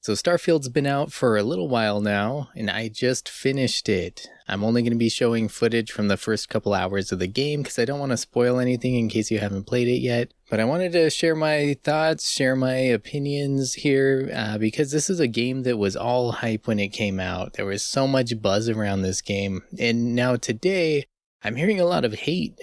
So Starfield's been out for a little while now, and I just finished it. I'm only going to be showing footage from the first couple hours of the game because I don't want to spoil anything in case you haven't played it yet. But I wanted to share my thoughts, share my opinions here, because this is a game that was all hype when it came out. There was so much buzz around this game, and now today, I'm hearing a lot of hate.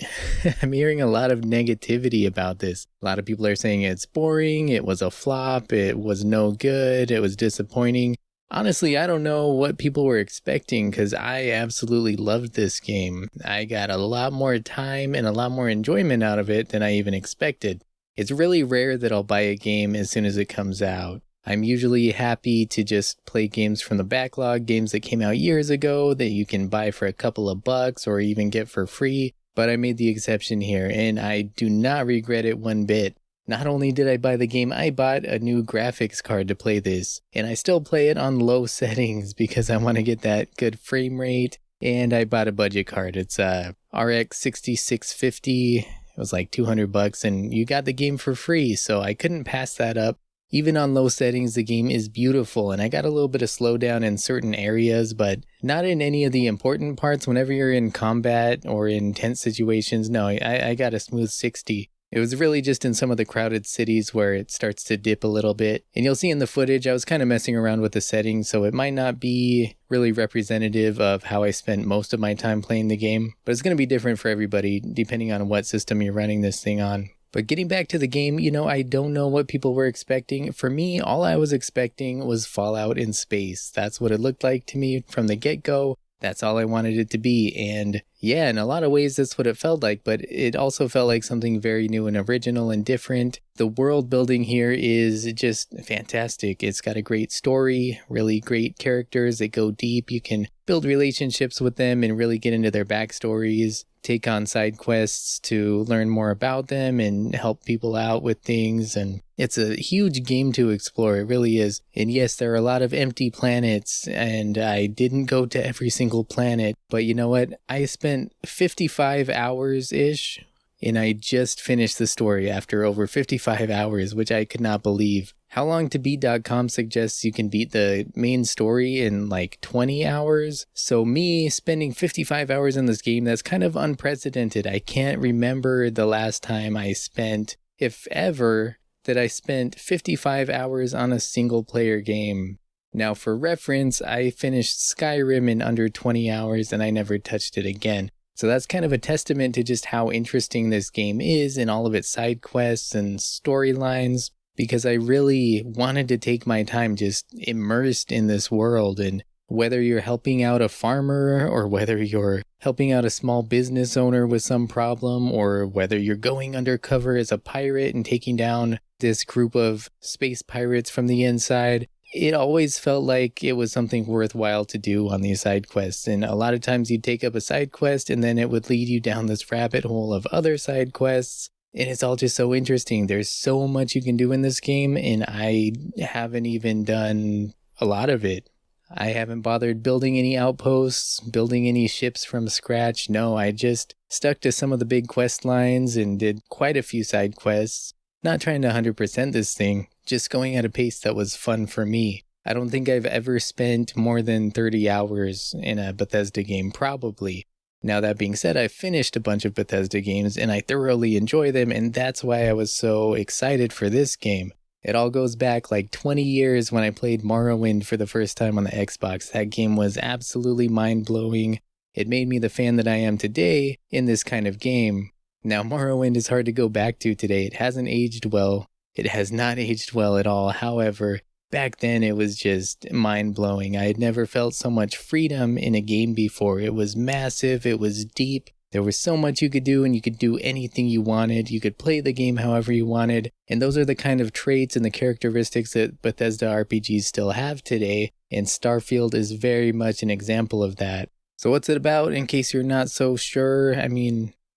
I'm hearing a lot of negativity about this. A lot of people are saying it's boring, it was a flop, it was no good, it was disappointing. Honestly, I don't know what people were expecting because I absolutely loved this game. I got a lot more time and a lot more enjoyment out of it than I even expected. It's really rare that I'll buy a game as soon as it comes out. I'm usually happy to just play games from the backlog, games that came out years ago that you can buy for a couple of bucks or even get for free, but I made the exception here and I do not regret it one bit. Not only did I buy the game, I bought a new graphics card to play this, and I still play it on low settings because I want to get that good frame rate, and I bought a budget card. It's a RX 6650, it was like $200 and you got the game for free, so I couldn't pass that up. Even on low settings, the game is beautiful, and I got a little bit of slowdown in certain areas, but not in any of the important parts. Whenever you're in combat or in tense situations, no, I got a smooth 60. It was really just in some of the crowded cities where it starts to dip a little bit. And you'll see in the footage, I was kind of messing around with the settings, so it might not be really representative of how I spent most of my time playing the game, but it's going to be different for everybody depending on what system you're running this thing on. But getting back to the game, I don't know what people were expecting. For me, all I was expecting was Fallout in space. That's what it looked like to me from the get-go. That's all I wanted it to be. And yeah, in a lot of ways, that's what it felt like. But it also felt like something very new and original and different. The world building here is just fantastic. It's got a great story, really great characters that go deep. You can build relationships with them and really get into their backstories. Take on side quests to learn more about them and help people out with things. And it's a huge game to explore. It really is. And yes, there are a lot of empty planets, and I didn't go to every single planet. But you know what? I spent 55 hours-ish, and I just finished the story after over 55 hours, which I could not believe. HowLongToBeat.com suggests you can beat the main story in like 20 hours. So me spending 55 hours in this game, that's kind of unprecedented. I can't remember the last time I spent, if ever, that I spent 55 hours on a single player game. Now for reference, I finished Skyrim in under 20 hours and I never touched it again. So that's kind of a testament to just how interesting this game is and all of its side quests and storylines, because I really wanted to take my time just immersed in this world. And whether you're helping out a farmer or whether you're helping out a small business owner with some problem, or whether you're going undercover as a pirate and taking down this group of space pirates from the inside, it always felt like it was something worthwhile to do on these side quests. And a lot of times you'd take up a side quest and then it would lead you down this rabbit hole of other side quests. And it's all just so interesting. There's so much you can do in this game, and I haven't even done a lot of it. I haven't bothered building any outposts, building any ships from scratch. No, I just stuck to some of the big quest lines and did quite a few side quests. Not trying to 100% this thing, just going at a pace that was fun for me. I don't think I've ever spent more than 30 hours in a Bethesda game, probably. Now that being said, I finished a bunch of Bethesda games and I thoroughly enjoy them, and that's why I was so excited for this game. It all goes back like 20 years when I played Morrowind for the first time on the Xbox. That game was absolutely mind-blowing. It made me the fan that I am today in this kind of game. Now, Morrowind is hard to go back to today. It hasn't aged well. It has not aged well at all. However, back then it was just mind-blowing. I had never felt so much freedom in a game before. It was massive, it was deep, there was so much you could do, and you could do anything you wanted. You could play the game however you wanted, and those are the kind of traits and the characteristics that Bethesda RPGs still have today, and Starfield is very much an example of that. So what's it about, in case you're not so sure?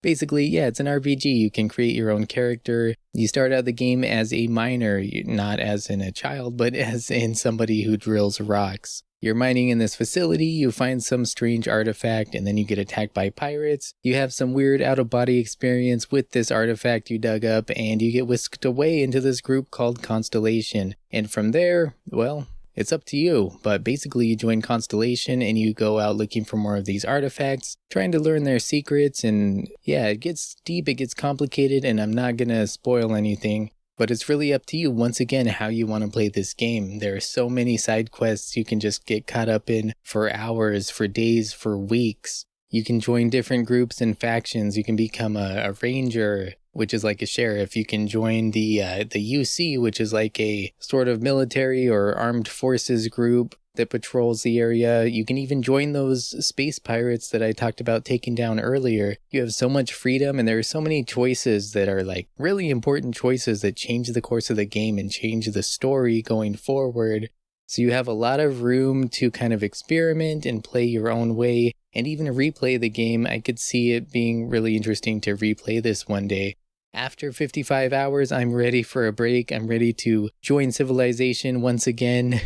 Basically, yeah, it's an RPG. You can create your own character. You start out the game as a miner, not as in a child, but as in somebody who drills rocks. You're mining in this facility, you find some strange artifact, and then you get attacked by pirates. You have some weird out-of-body experience with this artifact you dug up, and you get whisked away into this group called Constellation. And from there, well, It's up to you, but basically you join Constellation and you go out looking for more of these artifacts, trying to learn their secrets, and yeah, it gets deep, it gets complicated, and I'm not gonna spoil anything. But it's really up to you, once again, how you want to play this game. There are so many side quests you can just get caught up in for hours, for days, for weeks. You can join different groups and factions. You can become a ranger, which is like a sheriff. You can join the UC, which is like a sort of military or armed forces group that patrols the area. You can even join those space pirates that I talked about taking down earlier. You have so much freedom, and there are so many choices that are like really important choices that change the course of the game and change the story going forward. So you have a lot of room to kind of experiment and play your own way and even replay the game. I could see it being really interesting to replay this one day. After 55 hours, I'm ready for a break. I'm ready to join civilization once again,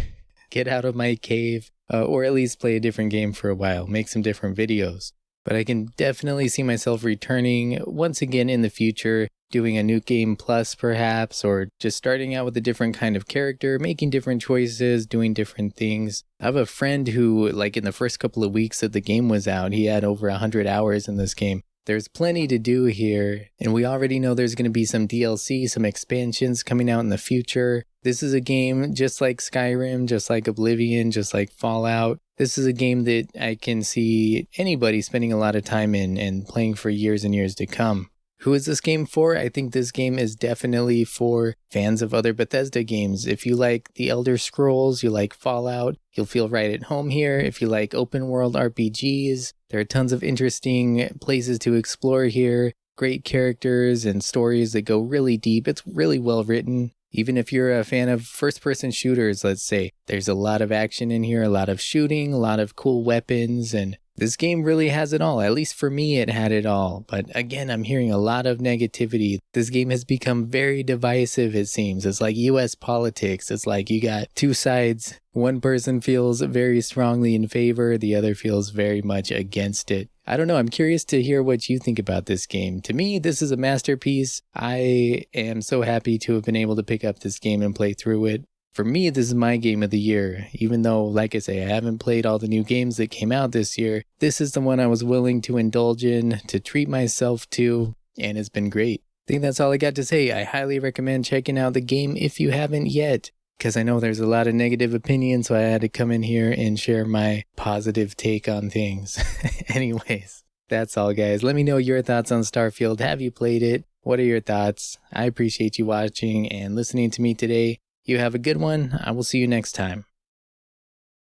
get out of my cave, or at least play a different game for a while, make some different videos. But I can definitely see myself returning once again in the future, doing a new game plus perhaps, or just starting out with a different kind of character, making different choices, doing different things. I have a friend who, like in the first couple of weeks that the game was out, he had over 100 hours in this game. There's plenty to do here, and we already know there's going to be some DLC, some expansions coming out in the future. This is a game just like Skyrim, just like Oblivion, just like Fallout. This is a game that I can see anybody spending a lot of time in and playing for years and years to come. Who is this game for? I think this game is definitely for fans of other Bethesda games. If you like The Elder Scrolls, you like Fallout, you'll feel right at home here. If you like open world RPGs, there are tons of interesting places to explore here. Great characters and stories that go really deep. It's really well written. Even if you're a fan of first-person shooters, let's say, there's a lot of action in here, a lot of shooting, a lot of cool weapons, and this game really has it all. At least for me, it had it all. But again, I'm hearing a lot of negativity. This game has become very divisive, it seems. It's like US politics. It's like you got two sides. One person feels very strongly in favor. The other feels very much against it. I don't know. I'm curious to hear what you think about this game. To me, this is a masterpiece. I am so happy to have been able to pick up this game and play through it. For me, this is my game of the year. Even though, like I say, I haven't played all the new games that came out this year, this is the one I was willing to indulge in, to treat myself to, and it's been great. I think that's all I got to say. I highly recommend checking out the game if you haven't yet, because I know there's a lot of negative opinions, so I had to come in here and share my positive take on things. Anyways, that's all, guys. Let me know your thoughts on Starfield. Have you played it? What are your thoughts? I appreciate you watching and listening to me today. You have a good one. I will see you next time.